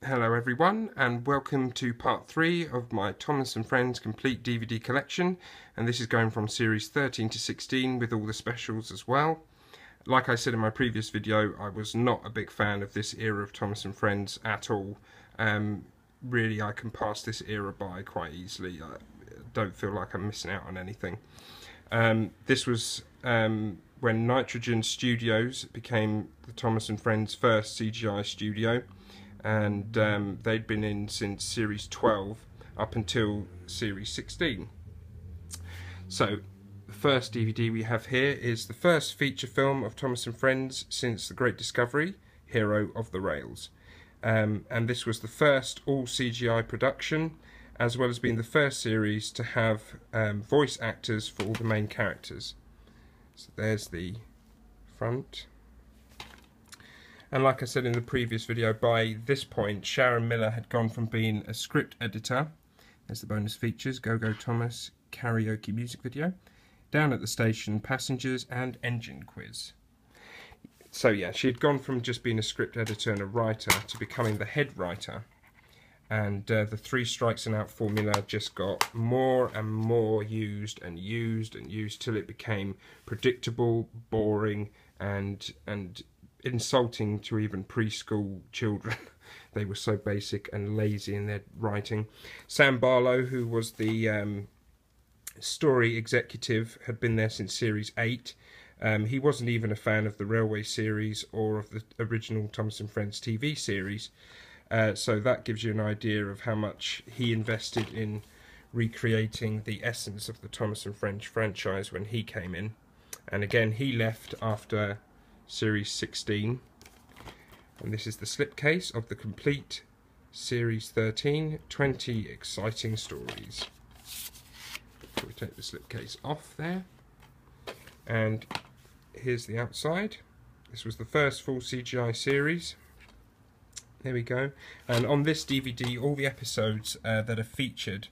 Hello everyone, and welcome to part 3 of my Thomas and Friends complete DVD collection, and this is going from series 13 to 16 with all the specials as well. Like I said in my previous video, I was not a big fan of this era of Thomas and Friends at all. Really, I can pass this era by quite easily. I don't feel like I'm missing out on anything. This was when Nitrogen Studios became the Thomas and Friends first CGI studio. And they'd been in since series 12 up until series 16. So the first DVD we have here is the first feature film of Thomas and Friends since The Great Discovery, Hero of the Rails. And this was the first all CGI production, as well as being the first series to have voice actors for all the main characters. So there's the front. And like I said in the previous video, by this point Sharon Miller had gone from being a script editor, there's the bonus features, Go Go Thomas karaoke music video, Down at the Station, Passengers and Engine Quiz. So yeah, she had gone from just being a script editor and a writer to becoming the head writer. And the 3 strikes and out formula just got more and more used and used and used till it became predictable, boring and insulting to even preschool children. They were so basic and lazy in their writing. Sam Barlow, who was the story executive, had been there since series 8. He wasn't even a fan of the Railway series or of the original Thomas and Friends TV series. So that gives you an idea of how much he invested in recreating the essence of the Thomas and Friends franchise when he came in. And again, he left after series 16, and this is the slipcase of the complete series 13, 20 exciting stories. So we take the slipcase off there, and here's the outside. This was the first full CGI series. There we go. And on this DVD, all the episodes that are featured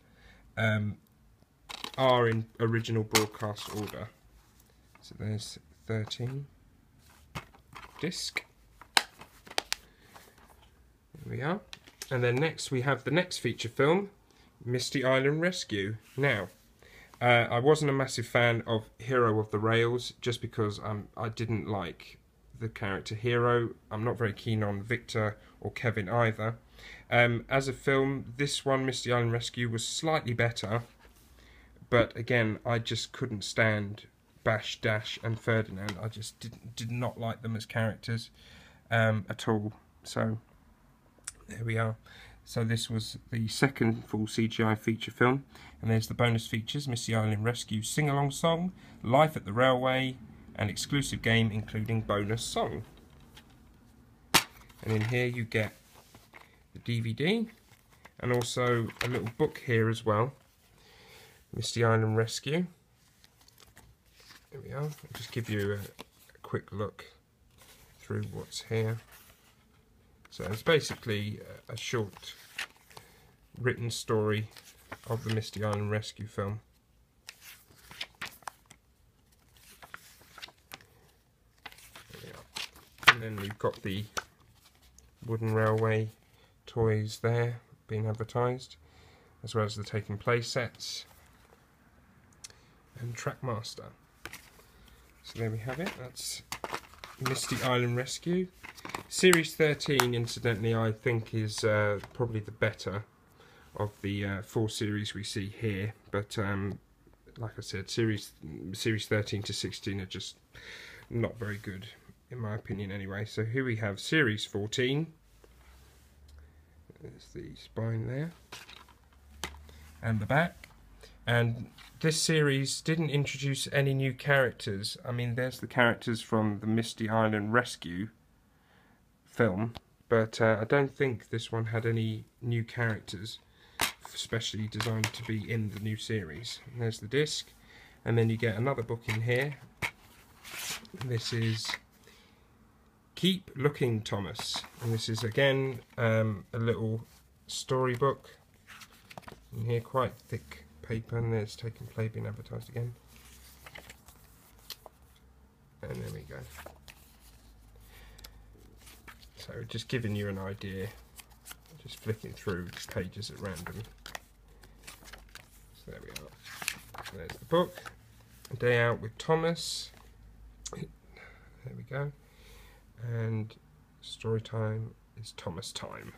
are in original broadcast order. So there's 13. Disc. There we are. And then next we have the next feature film, Misty Island Rescue. Now, I wasn't a massive fan of Hero of the Rails just because I didn't like the character Hero. I'm not very keen on Victor or Kevin either. As a film, this one, Misty Island Rescue, was slightly better, but again, I just couldn't stand Bash, Dash and Ferdinand. I just did not like them as characters at all. So there we are. So this was the second full CGI feature film, and there's the bonus features: Misty Island Rescue sing-along song, Life at the Railway, an exclusive game including bonus song. And in here you get the DVD and also a little book here as well, Misty Island Rescue. There we are. I'll just give you a quick look through what's here. So it's basically a short written story of the Misty Island Rescue film. There we are. And then we've got the wooden railway toys there being advertised, as well as the taking place sets and Trackmaster. So there we have it, that's Misty Island Rescue. Series 13, incidentally, I think is probably the better of the 4 series we see here. But like I said, series 13 to 16 are just not very good, in my opinion anyway. So here we have Series 14. There's the spine there. And the back. And this series didn't introduce any new characters. I mean, there's the characters from the Misty Island Rescue film, but I don't think this one had any new characters specially designed to be in the new series. And there's the disc, and then you get another book in here. This is Keep Looking Thomas, and this is again a little storybook. In here, quite thick paper, and there's Taken Play being advertised again. And there we go. So just giving you an idea just flicking through pages at random. So there we are. There's the book. A Day Out with Thomas. There we go. And story time is Thomas time.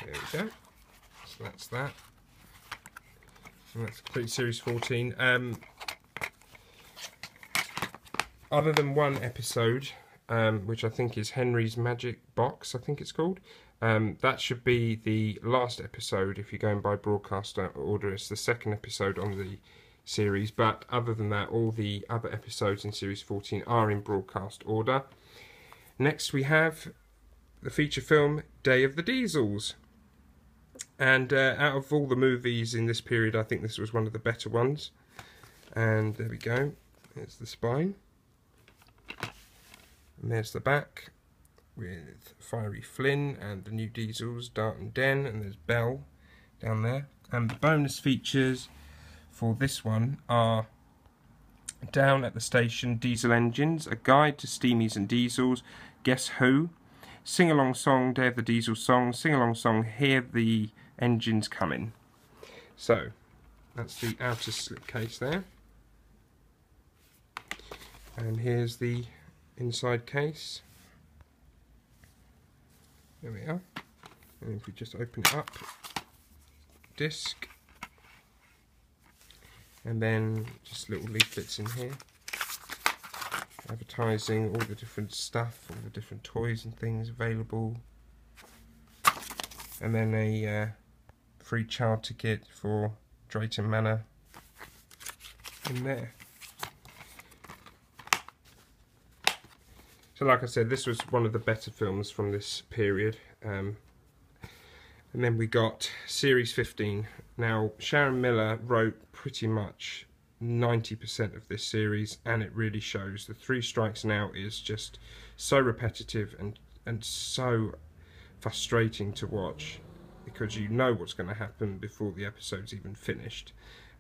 There we go. So that's that. And that's complete series 14. Other than one episode, which I think is Henry's Magic Box, I think it's called. That should be the last episode if you're going by broadcast order. It's the second episode on the series, but other than that, all the other episodes in series 14 are in broadcast order. Next we have the feature film Day of the Diesels. And out of all the movies in this period, I think this was one of the better ones. And there we go. There's the spine. And there's the back with Fiery Flynn and the new Diesels, Dart and Den, and there's Belle down there. And the bonus features for this one are Down at the Station, Diesel Engines, A Guide to Steamies and Diesels, Guess Who, Sing-along song, Day of the Diesel song, sing-along song, Hear the Engines Coming. So, that's the outer slipcase there. And here's the inside case. There we are. And if we just open it up, disc. And then just little leaflets in here. Advertising all the different stuff, all the different toys and things available. And then a free child ticket for Drayton Manor in there. So like I said, this was one of the better films from this period. And then we got Series 15. Now, Sharon Miller wrote pretty much 90% of this series, and it really shows. The Three Strikes Now is just so repetitive and so frustrating to watch, because you know what's going to happen before the episode's even finished.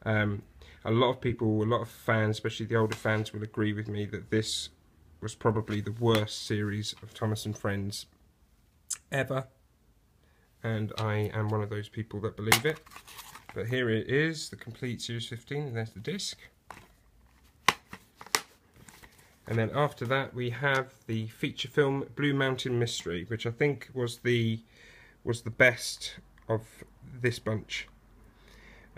A lot of people, a lot of fans, especially the older fans, will agree with me that this was probably the worst series of Thomas and Friends ever, and I am one of those people that believe it. But here it is, the complete series 15, and there's the disc. And then after that we have the feature film Blue Mountain Mystery, which I think was the best of this bunch.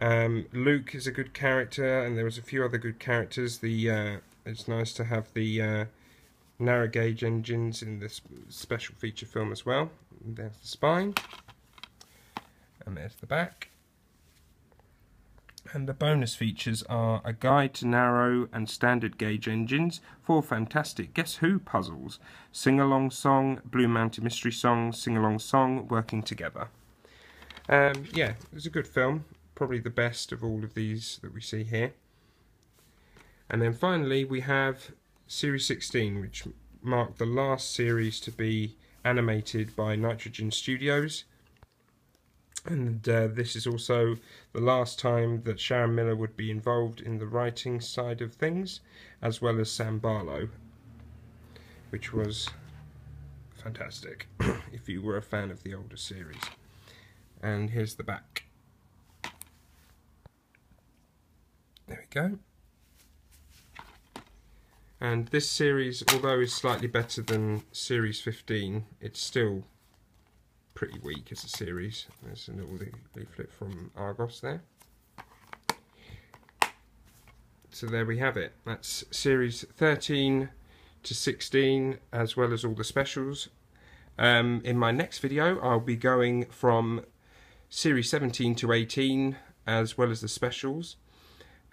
Luke is a good character, and there was a few other good characters. It's nice to have the narrow gauge engines in this special feature film as well. And there's the spine, and there's the back. And the bonus features are A Guide to Narrow and Standard Gauge Engines, 4 fantastic Guess Who puzzles, sing-along song, Blue Mountain Mystery song, sing-along song, working together. Yeah, it was a good film, probably the best of all of these that we see here. And then finally we have Series 16, which marked the last series to be animated by Nitrogen Studios. And this is also the last time that Sharon Miller would be involved in the writing side of things, as well as Sam Barlow, which was fantastic if you were a fan of the older series. And here's the back. There we go. And this series, although is slightly better than Series 15, it's still pretty weak as a series. There's a little leaflet from Argos there. So there we have it. That's Series 13 to 16, as well as all the specials. In my next video, I'll be going from Series 17 to 18, as well as the specials.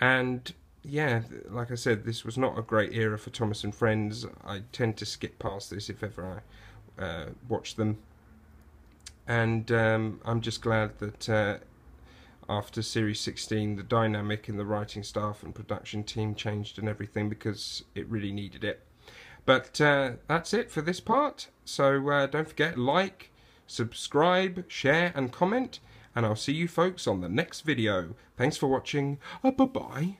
And yeah, like I said, this was not a great era for Thomas and Friends. I tend to skip past this if ever I watch them. And I'm just glad that after Series 16, the dynamic in the writing staff and production team changed and everything, because it really needed it. But that's it for this part. So don't forget, like, subscribe, share and comment. And I'll see you folks on the next video. Thanks for watching. Bye-bye.